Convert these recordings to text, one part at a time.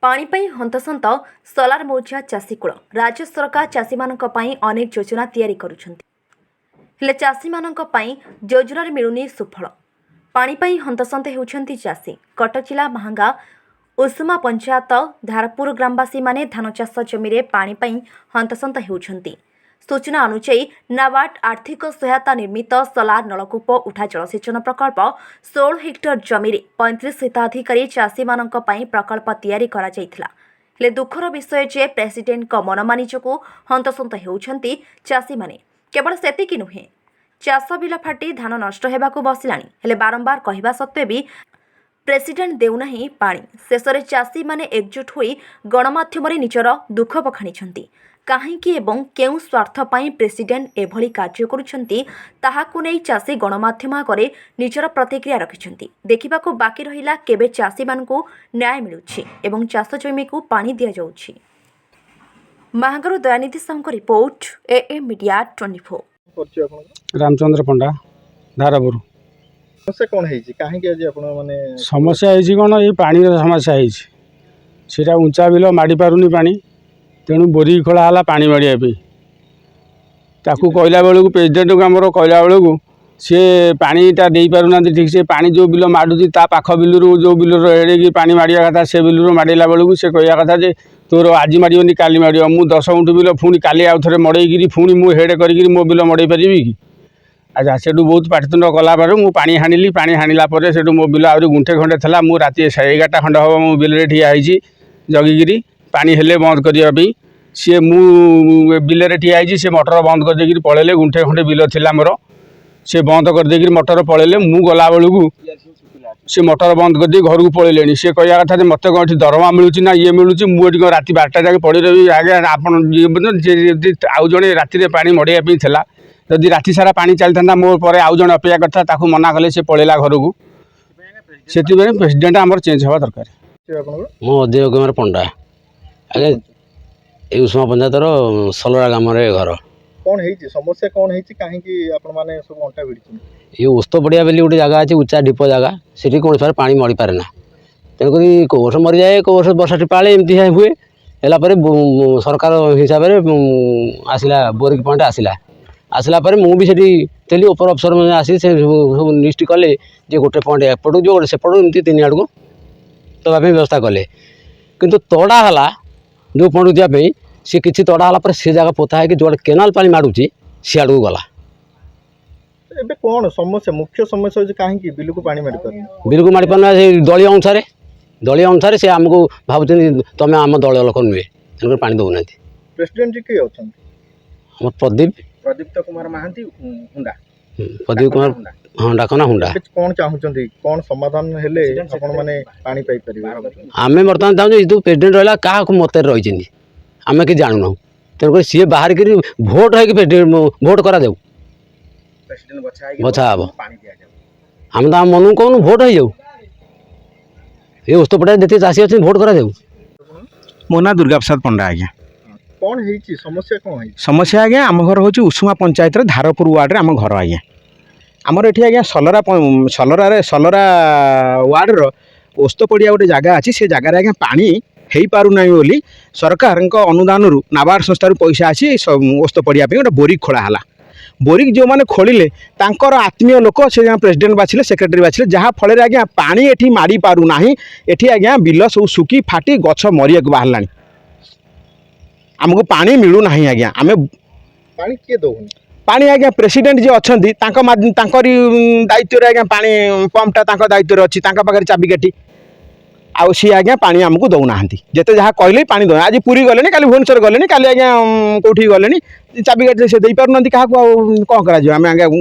पानी हंतसंत सोलार मौजा चाषीकूल राज्य सरकार चाषी अनेक योजना तैयारी करुछंती चाषी योजनार मिलुनी सुफल पानी हंतसंत होउछंती चाषी कटक जिला महांगा उषुमा पंचायत धारपुर ग्रामवासी माने धान चाष जमी पानी हंतसंत होउछंती। सूचना अनुसार नाबार्ड आर्थिक सहायता निर्मित सोलार नलकूप उठा जलसेचन प्रकल्प 16 हेक्टर जमी 35 हिताधिकारी चाषी प्रकल्प तैयारी करा जायथिला। हेले दुखर विषय जे प्रेसिडेंट मनमानी जोगु हंतसंत होउछंती चाषी माने। केवल सेतिकी नुहे चाष बिल फाटी धान नष्ट हेबाकु बसिलानी हेले बारंबार कहिबा सत्वे भी प्रेसिडेंट देउनाही पानी। शेषरे चाषी माने एकजुट होई गणमाध्यम निजर दुख बखाणिछंती। काहींकी एवं केउ स्वार्थ पाई प्रेसिडेंट एभली कार्य करुछंती ताहाकु नै चाषी गणमाध्यम आगे निजर प्रतिक्रिया रखिछंती। देखिबाकु बाकी रहिला केबे चाषी मानकु न्याय मिलुछि एवं चाष जमी को पानी दिया जाउछि। महांगरु Dayanidhi Sahu report AM media 24। Ramchandra Panda Dharapur. समस्या कौन है कहीं माने समस्या है कौन ये पानी समस्या है सीटा उंचा बिल माड़ी पारुनी पानी तेणु बोरी खोला पानी मारिया कहला बेलू प्रेसिडेंट को आमर कहला बेलू सी पानीटा दे पारना ठीक से पानी जो बिल माड़ुची पाख बिलू जो बिल एड़े पानी मारिया कथा से बिलू माड़ेला बेलू से कहया कथा जे तोर आज मारियोनी काली मार मु 10 गुंठ बिल पुणी काली आउ थे मड़ेगी पुणी मु हेड करी मो बिल मड़े पारि कि अच्छा से बहुत पाटितुंड कला मु पानी हाणिली पानी हाणिला से मो बिल आहरी गुंठे खंडे था मु राति 11:30 खंड हम मो बिल ठिया जगिकी पानी हेले बंद करने सी मु बिल ठिया सी मोटर बंद कर देकर पलैले गुंठे खंडे बिल थिला मोर से बंद कर देकर मोटर पलैले मु गला बेलू से मोटर बंद कर दी घर को पलैले सी कहया कथा मत कौन दरमा मिलूँ ना ये मिलूँ मुझे राति 12टा जाके पड़ी रही आगे आप आउ जड़े राति पानी मड़ाई था जदि राति सारा पानी चलता मो पर आउ जड़े अपेक्षा करता ताकू मना कले से पलैला घर को से प्रेसिडेंट आमर चेंज हवा दरकार। मो अधीर कुमार पंडा आगे ये उषुमा पंचायतर सलरा ग्राम घर कौन है समस्या कौन है कहीं आपण माने सब अंटा भिड़ी ये उस्त पड़िया बोली गोटे जगह अच्छे उच्चा ढीप जगह से कौन सारे पानी मरी पारे ना तेणुक कौ वर्ष मरी जाए कौ वर्ष वर्षा टिपाले एमती हुए है सरकार हिसाब से आसला बोरिंग पॉइंट आसला मु भी थी ऊपर अफसर मैंने आसी सब लिस्ट कले जे गोटे पॉइंट एपटू जो सेपटू एमती 3 आड़ को दवाई व्यवस्था कले किंतु तड़ा है जो पॉइंट जावाई सी किसी तड़ा है से जगह पोता है कि जो केनाल पानी माड़ुची सी आड़ को गला एबे कौन समस्या मुख्य समस्या हो कहीं बिल को पानी मारी पारना दलीय अनुसार से आमको भावुँ तुम आम दल लोक नुहे तेणुक पानी दौना प्रेसिडेंट जी किए आम प्रदीप्त कुमार महांती हुंडा प्रदीप कुमार हाँ डाकना हुंडा कौन चाहते कौन समाधान हेले आपण माने पानी पाई परिबे आमे वर्तमान चाहूँ जो प्रेसिडेंट रहा क्या मत रही आम कि जानूना तेणुक सी बाहर कर भोट है भोट करा जाऊ बछा हम आम तो आम मन कहूँ भोट हो जाऊ ये उस्तपटा जिते चाषी अच्छे भोट करा जाऊ। मो ना दुर्गा प्रसाद पंडा आज्ञा कौन है समस्या कौन है समस्या आज्ञा आम घर हूँ उषुमा पंचायत धारपुर वार्ड आम घर आज्ञा आमर ये आज्ञा सलरा वार्ड ओस्त पड़िया गोटे जगह अच्छी से जगार आज्ञा पानी हो पारना बोली सरकार अनुदान नाबार्ड संस्था पैसा आसी ओस्त पड़िया गोटे बोरिक खोला है बोरिक जो मैंने खोलिले तांकर आत्मीय लोक से प्रेसिडेंट बाछिले सेक्रेटरी बाछिले जहाँ फल आज्ञा पानी एठी मारी पारुना एठी आज्ञा बिल सब सुखी फाटी गछ मरिया बाहर आमको पानी मिलूना आज्ञा आम पानी किए दौन पानी आज्ञा प्रेसिडेंट जी अच्छा दायित्व आज्ञा पानी पंपटा दायित्व अच्छी पाखे चाबिकाठी आउ सी आज्ञा पानी आमको दौना जिते जहाँ कहले पानी दौना आज पुरी गले काली भुवनेश्वर गले काली आज्ञा कौटी गले चाबिकाठी से पारना क्या कौन कर आज्ञा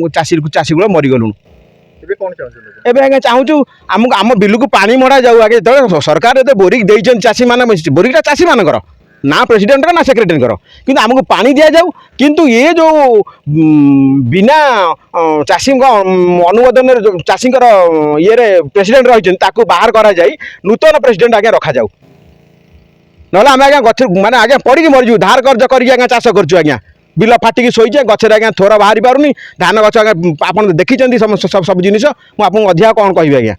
चाषी कूल मरीगलुणु एवं आज्ञा चाहूँ आमको आम बिल को पानी मड़ा जाऊ आगे जो सरकार ये बोरिक देते चाषी मैंने बोरिकटा चाषी मानकर ना प्रेसिडेंट ना सेक्रेटरी किंतु आमको पानी दि जाऊ किंतु ये जो बिना चाषी अनुमोदन चाषी ये प्रेसिडेंट रही बाहर करा जाई नूतन प्रेसिडेंट आज्ञा रखा जाऊ ना आम आज्ञा गछ माने आज्ञा पड़ी मरीजु धार कर्ज कर चाष करूँ आज्ञा बिल फाटिकी शोचे गचर आज्ञा थोर बाहरी पारुनी धान गछ आज्ञा आप देखी सब जिन मुझे अधिका कौन कह आज्ञा।